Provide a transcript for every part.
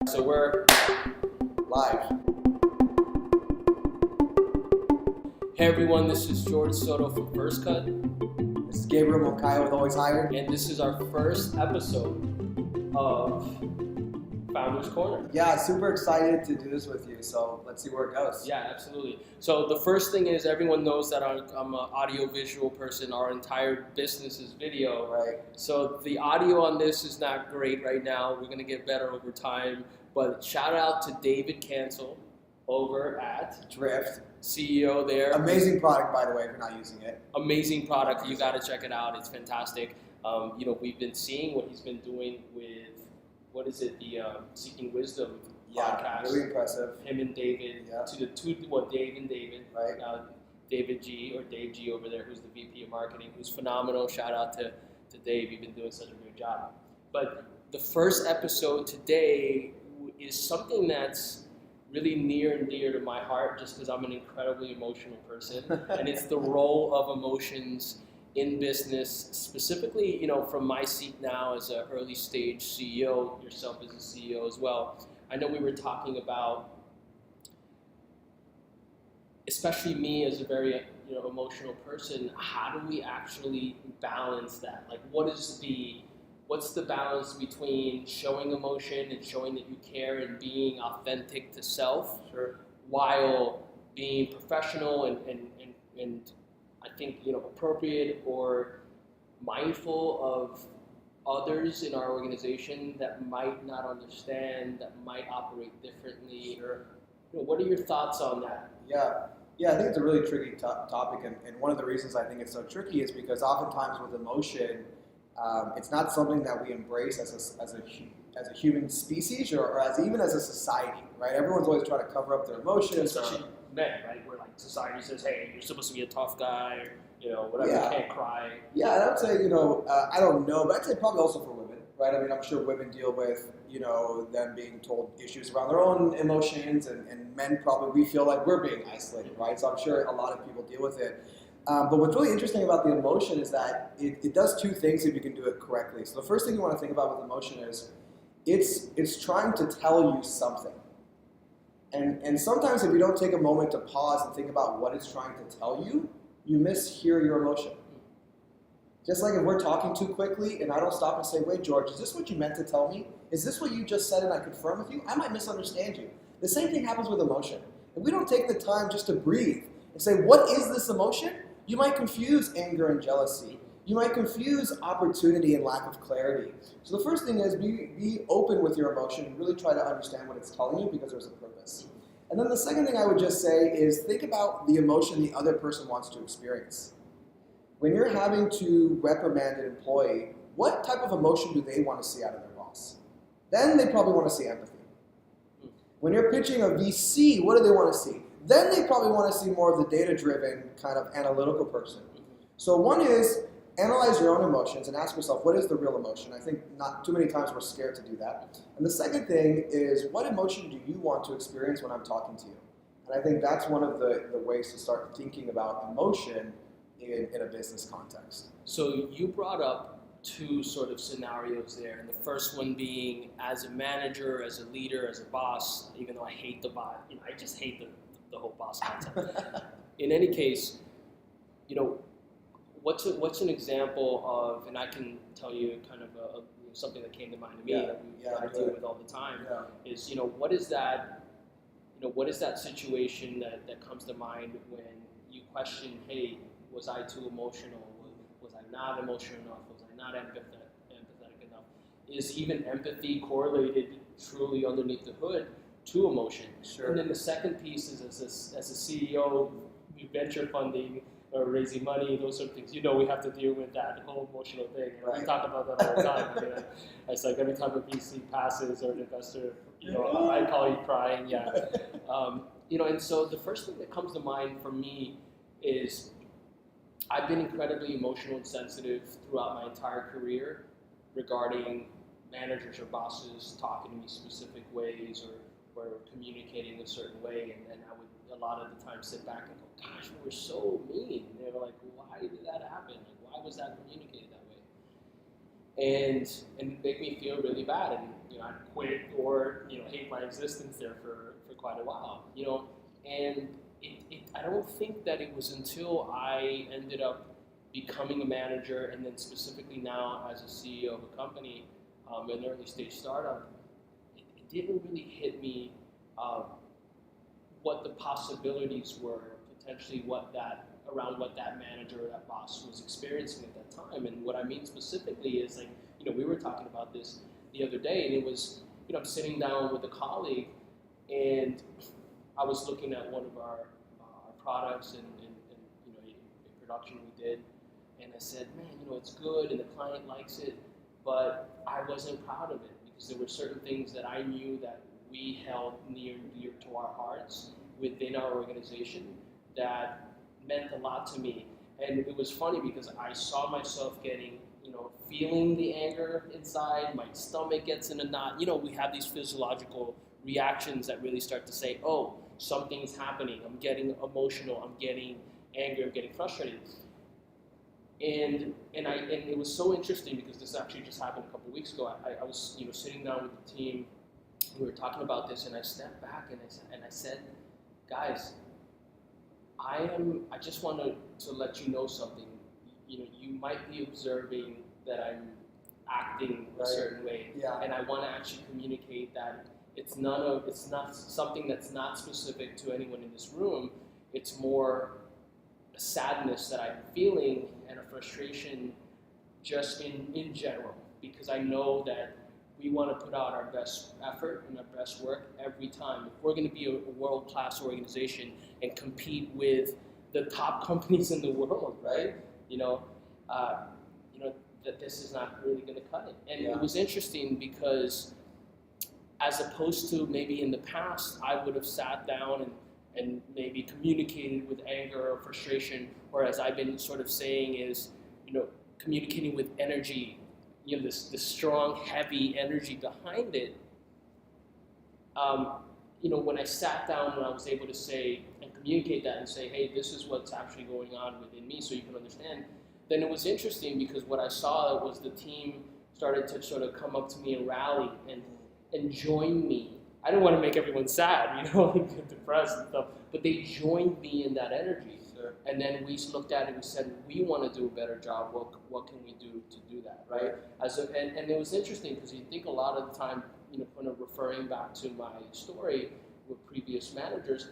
So we're Live. Hey everyone, this is Jorge Soto from Firstcut, This is Gabriel Moncayo with Always Hired. and this is our first episode of Founders Corner. Yeah, super excited to do this with you, so let's see where it goes. Yeah, absolutely. So the first thing is everyone knows that I'm an audio-visual person. Our entire business is video. Right. So the audio on this is not great right now. We're going to get better over time. But shout out to David Cancel over at Drift. CEO there. Amazing product, by the way, if you're not using it. Amazing product. You got to check it out. It's fantastic. We've been seeing what he's been doing with, the Seeking Wisdom podcast. Really impressive. Him and David, Dave and David. Right. David G, or Dave G over there, who's the VP of Marketing, who's phenomenal. Shout out to Dave. You've been doing such a great job. But the first episode today is something that's really near and dear to my heart just because I'm an incredibly emotional person. And it's the role of emotions in business, specifically, from my seat now as an early stage CEO, yourself as a CEO as well. I know we were talking about, especially me as a very emotional person, how do we actually balance that? Like, what's the balance between showing emotion and showing that you care and being authentic to self, Sure. while being professional and I think appropriate or mindful of others in our organization that might not understand, that might operate differently. Sure. What are your thoughts on that? Yeah, I think it's a really tricky topic, and one of the reasons I think it's so tricky is because oftentimes with emotion, it's not something that we embrace as a human species or even as a society, right? Everyone's always trying to cover up their emotions. Especially men, right? Where like society says, hey, you're supposed to be a tough guy, or whatever, you can't cry. Yeah, and I'd say, I don't know, but I'd say probably also for women, right? I mean, I'm sure women deal with, them being told issues around their own emotions, and men probably, we feel like we're being isolated, right? So I'm sure a lot of people deal with it. But what's really interesting about the emotion is that it does two things if you can do it correctly. So the first thing you want to think about with emotion is it's trying to tell you something. And sometimes if you don't take a moment to pause and think about what it's trying to tell you, you mishear your emotion. Just like if we're talking too quickly and I don't stop and say, wait, George, is this what you meant to tell me? Is this what you just said and I confirm with you? I might misunderstand you. The same thing happens with emotion. If we don't take the time just to breathe and say, what is this emotion? You might confuse anger and jealousy. You might confuse opportunity and lack of clarity. So the first thing is be open with your emotion and really try to understand what it's telling you because there's a purpose. And then the second thing I would just say is think about the emotion the other person wants to experience. When you're having to reprimand an employee, what type of emotion do they want to see out of their boss? Then they probably want to see empathy. When you're pitching a VC, what do they want to see? Then they probably want to see more of the data-driven kind of analytical person. So one is analyze your own emotions and ask yourself, what is the real emotion? I think not too many times we're scared to do that. And the second thing is, what emotion do you want to experience when I'm talking to you? And I think that's one of the ways to start thinking about emotion in a business context. So you brought up two sort of scenarios there, and the first one being as a manager, as a leader, as a boss, even though I hate the boss, I just hate the whole boss concept. In any case, what's an example of, and I can tell you kind of something that came to mind to me that I deal with all the time, is what is that situation that comes to mind when you question, hey, was I too emotional? Was I not emotional enough? Was I not empathetic enough? Is even empathy correlated truly underneath the hood to emotion? Sure. And then the second piece is as a CEO, venture funding or raising money, those sort of things. We have to deal with that whole emotional thing. Right. We talk about that all the time. It's like every time a VC passes or an investor, I call you crying. Yeah. And so the first thing that comes to mind for me is I've been incredibly emotional and sensitive throughout my entire career regarding managers or bosses talking to me specific ways or communicating a certain way, and I would a lot of the time sit back and go, gosh, we were so mean. They were like, why did that happen? Like, why was that communicated that way? and make me feel really bad, and I quit or hate my existence there for quite a while, and I don't think that it was until I ended up becoming a manager, and then specifically now as a CEO of a company, an early stage startup, it didn't really hit me what the possibilities were, potentially around what that manager or that boss was experiencing at that time. And what I mean specifically is we were talking about this the other day, and it was, I'm sitting down with a colleague, and I was looking at one of our products and a production we did, and I said, man, it's good, and the client likes it, but I wasn't proud of it because there were certain things that I knew that we held near and dear to our hearts within our organization that meant a lot to me. And it was funny because I saw myself getting, feeling the anger inside, my stomach gets in a knot. We have these physiological reactions that really start to say, oh, something's happening. I'm getting emotional, I'm getting angry, I'm getting frustrated. And it was so interesting because this actually just happened a couple of weeks ago. I was sitting down with the team, we were talking about this, and I stepped back and I said, guys, I just want to let you know something. You might be observing that I'm acting a certain way, and I want to actually communicate that it's not something that's not specific to anyone in this room. It's more a sadness that I'm feeling and a frustration just in general, because I know that we want to put out our best effort and our best work every time. If we're going to be a world-class organization and compete with the top companies in the world, right? That this is not really going to cut it. And it was interesting because, as opposed to maybe in the past, I would have sat down and maybe communicated with anger or frustration, or as I've been sort of saying is, communicating with energy, this strong, heavy energy behind it. When I sat down and I was able to say and communicate that and say, hey, this is what's actually going on within me so you can understand, then it was interesting because what I saw was the team started to sort of come up to me and rally and join me. I didn't want to make everyone sad, depressed and stuff, but they joined me in that energy. Sure. And then we looked at it and said, we want to do a better job. What can we do to do that, right? And it was interesting because you think a lot of the time, kind of referring back to my story with previous managers,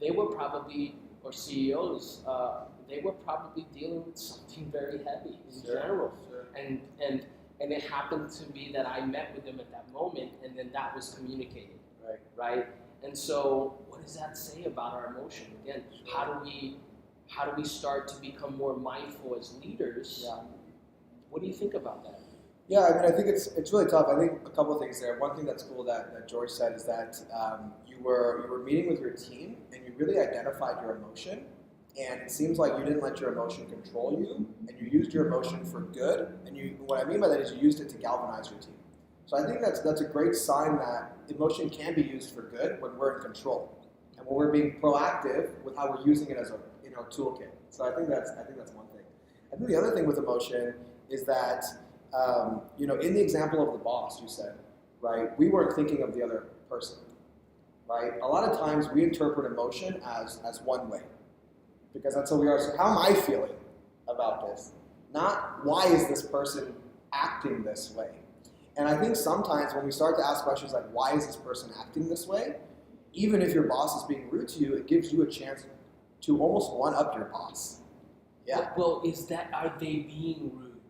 they were probably, or CEOs, they were probably dealing with something very heavy in general. Sure. And it happened to be that I met with them at that moment, and then that was communicated, right? And so, what does that say about our emotion? Again, how do we start to become more mindful as leaders? Yeah. What do you think about that? Yeah, I think it's really tough. I think a couple of things there. One thing that's cool that George said is that you were meeting with your team and you really identified your emotion, and it seems like you didn't let your emotion control you, and you used your emotion for good. And what I mean by that is you used it to galvanize your team. So I think that's a great sign that emotion can be used for good when we're in control and when we're being proactive with how we're using it as a toolkit. So I think that's one thing. I think the other thing with emotion is that in the example of the boss you said, right, we weren't thinking of the other person, right? A lot of times we interpret emotion as one way because that's how we are. So how am I feeling about this? Not why is this person acting this way? And I think sometimes when we start to ask questions like, why is this person acting this way? Even if your boss is being rude to you, it gives you a chance to almost one-up your boss. Yeah. Well, are they being rude?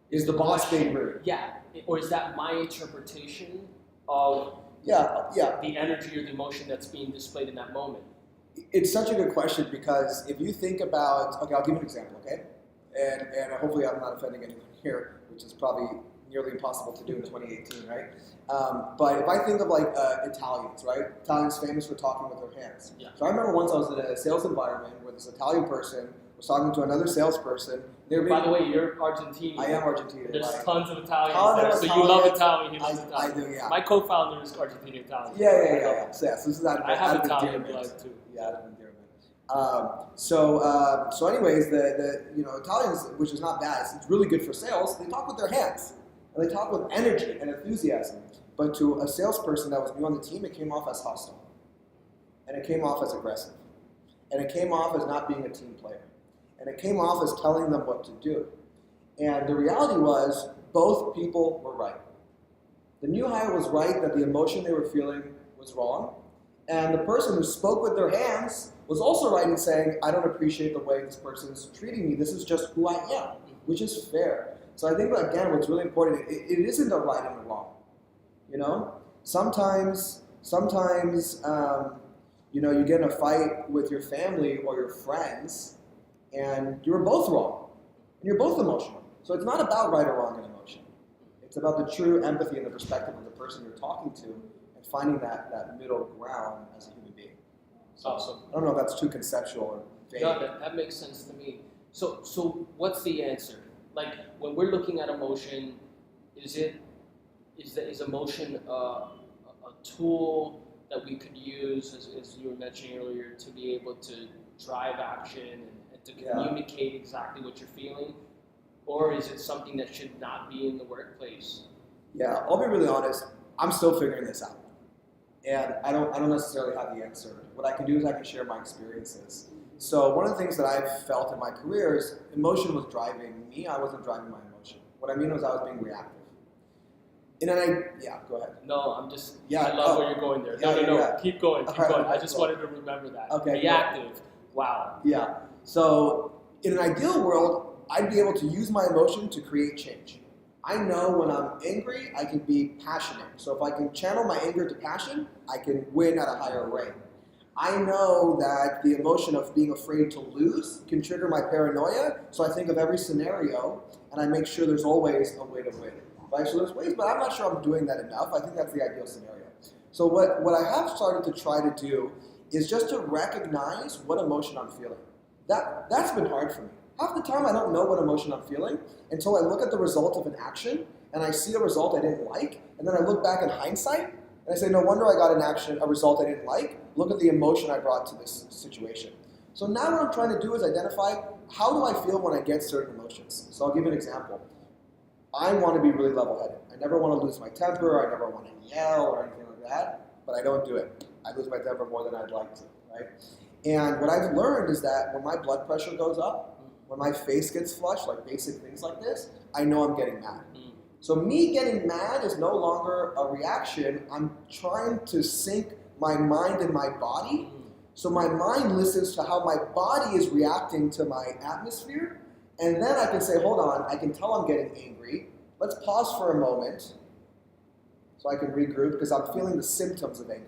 Is the boss being rude? Yeah. Or is that my interpretation of the energy or the emotion that's being displayed in that moment? It's such a good question because if you think about, okay, I'll give you an example, okay? And hopefully I'm not offending anyone here, which is probably nearly impossible to do in 2018, right? But if I think of Italians, right? Italians famous for talking with their hands. Yeah. So I remember once I was in a sales environment where this Italian person was talking to another salesperson. By the way, you're Argentinian. I am Argentinian. There's tons of Italians there, so you love Italian. He loves Italian. I do, yeah. My co-founder is Argentinian Italian. Yeah. So this is I have Italian blood too. Yeah, out of endearment. So anyways, the Italians, which is not bad, it's really good for sales. They talk with their hands and they talk with energy and enthusiasm. But to a salesperson that was new on the team, it came off as hostile, and it came off as aggressive, and it came off as not being a team player, and it came off as telling them what to do. And the reality was, both people were right. The new hire was right that the emotion they were feeling was wrong, and the person who spoke with their hands was also right in saying, I don't appreciate the way this person's treating me. This is just who I am, which is fair. So I think, again, what's really important, it isn't a right and a wrong. Sometimes, you get in a fight with your family or your friends, and you're both wrong, and you're both emotional. So it's not about right or wrong in emotion. It's about the true empathy and the perspective of the person you're talking to, and finding that middle ground as a human being. So, Awesome. I don't know if that's too conceptual or vague. No, that makes sense to me. So what's the answer? Like, when we're looking at emotion, is emotion a tool that we could use, as you were mentioning earlier, to be able to drive action and to communicate exactly what you're feeling? Or is it something that should not be in the workplace? Yeah, I'll be really honest. I'm still figuring this out, and I don't necessarily have the answer. What I can do is I can share my experiences. So one of the things that I've felt in my career is emotion was driving me. I wasn't driving my emotion. What I mean was I was being reactive. Go ahead. No, I love where you're going there. No. Keep going. I just wanted to remember that. Okay. Reactive. Cool. Wow. Yeah. So in an ideal world, I'd be able to use my emotion to create change. I know when I'm angry, I can be passionate. So if I can channel my anger to passion, I can win at a higher rate. I know that the emotion of being afraid to lose can trigger my paranoia, so I think of every scenario, and I make sure there's always a way to win. Right? So there's ways, but I'm not sure I'm doing that enough. I think that's the ideal scenario. So what I have started to try to do is just to recognize what emotion I'm feeling. That's been hard for me. Half the time I don't know what emotion I'm feeling until I look at the result of an action and I see a result I didn't like, and then I look back in hindsight and I say, no wonder I got a result I didn't like. Look at the emotion I brought to this situation. So now what I'm trying to do is identify, how do I feel when I get certain emotions? So I'll give you an example. I want to be really level-headed. I never want to lose my temper. I never want to yell or anything like that, but I don't do it. I lose my temper more than I'd like to, right? And what I've learned is that when my blood pressure goes up, when my face gets flushed, like basic things like this, I know I'm getting mad. So me getting mad is no longer a reaction. I'm trying to sync my mind and my body. So my mind listens to how my body is reacting to my atmosphere. And then I can say, hold on, I can tell I'm getting angry. Let's pause for a moment so I can regroup because I'm feeling the symptoms of anger.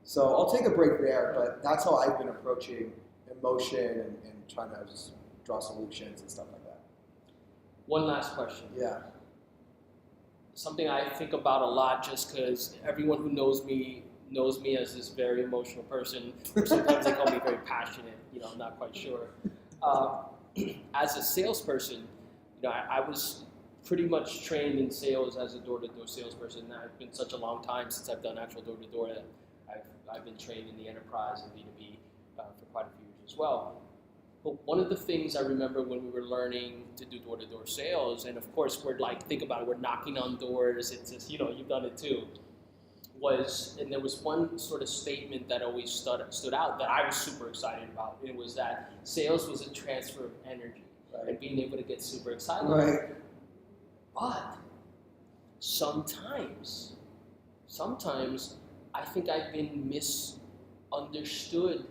So I'll take a break there, but that's how I've been approaching emotion and trying to just draw solutions and stuff like that. One last question. Yeah. Something I think about a lot, just because everyone who knows me as this very emotional person. Sometimes they call me very passionate. I'm not quite sure. As a salesperson, I was pretty much trained in sales as a door-to-door salesperson. Now, it's been such a long time since I've done actual door-to-door that I've been trained in the enterprise and B2B for quite a few years as well. But one of the things I remember when we were learning to do door-to-door sales, and of course we're think about it, we're knocking on doors, it's just, you've done it too, and there was one sort of statement that always stood out that I was super excited about. It was that sales was a transfer of energy, right? And being able to get super excited. Right. But sometimes I think I've been misunderstood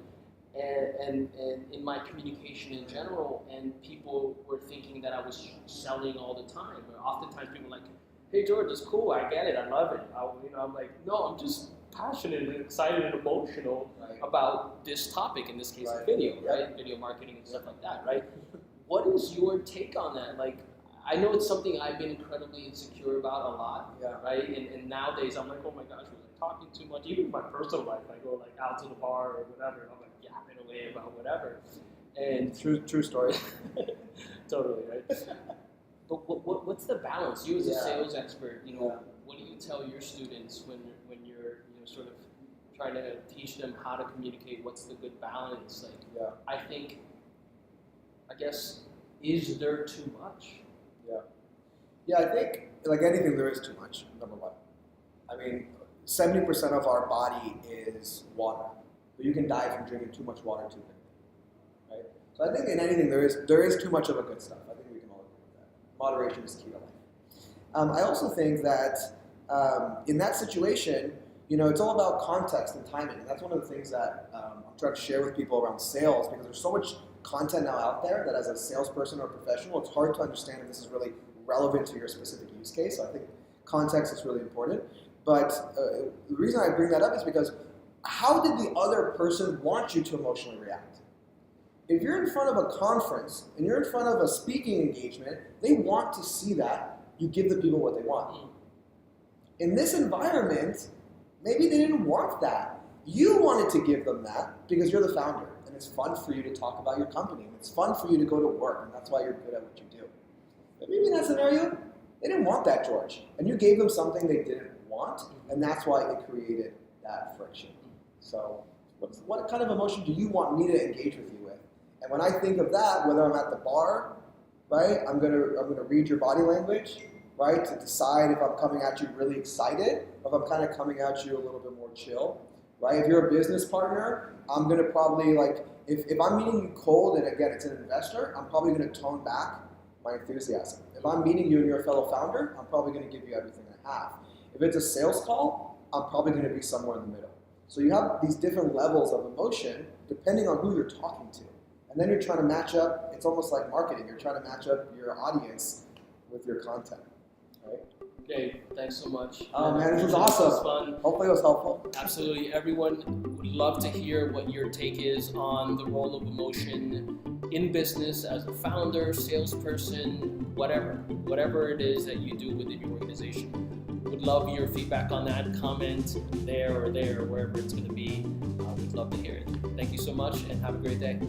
and in my communication in general, and people were thinking that I was selling all the time. Or oftentimes people are like, hey George, it's cool, I get it, I love it. I'm like, no, I'm just passionate and excited and emotional about this topic, in this case video, right? Video marketing and stuff like that, right? What is your take on that? Like, I know it's something I've been incredibly insecure about a lot, right? And nowadays I'm like, oh my gosh, was I talking too much? Even in my personal life, I go out to the bar or whatever, and I'm like yapping away about whatever. And true story. Totally, right? But what's the balance? You as a sales expert, what do you tell your students when you're sort of trying to teach them how to communicate, what's the good balance. Like, Yeah. I guess, is there too much? Yeah, I think, like anything, there is too much, number one. I mean, 70% of our body is water, but you can die from drinking too much water too quickly, right? So I think in anything, there is too much of a good stuff. I think we can all agree with that. Moderation is key to life. I also think that in that situation, it's all about context and timing. And that's one of the things that I'm trying to share with people around sales, because there's so much content now out there that as a salesperson or a professional, it's hard to understand if this is really relevant to your specific use case. So I think context is really important. But the reason I bring that up is because how did the other person want you to emotionally react? If you're in front of a conference and you're in front of a speaking engagement, they want to see that you give the people what they want. In this environment, maybe they didn't want that. You wanted to give them that because you're the founder, and it's fun for you to talk about your company, and it's fun for you to go to work, and that's why you're good at what you do. But maybe in that scenario, they didn't want that, George, and you gave them something they didn't want, and that's why it created that friction. So what kind of emotion do you want me to engage with you with? And when I think of that, whether I'm at the bar, right, I'm gonna read your body language, right, to decide if I'm coming at you really excited, or if I'm kind of coming at you a little bit more chill, right? If you're a business partner, I'm gonna probably if I'm meeting you cold, and again, it's an investor, I'm probably gonna tone back my enthusiasm. If I'm meeting you and you're a fellow founder, I'm probably gonna give you everything I have. If it's a sales call, I'm probably gonna be somewhere in the middle. So you have these different levels of emotion depending on who you're talking to. And then you're trying to match up, it's almost like marketing, you're trying to match up your audience with your content, right? Okay, thanks so much. Oh man, this was awesome. This was fun. Hopefully it was helpful. Absolutely. Everyone would love to hear what your take is on the role of emotion in business as a founder, salesperson, whatever it is that you do within your organization. Would love your feedback on that. Comment there or wherever it's going to be. We'd love to hear it. Thank you so much and have a great day.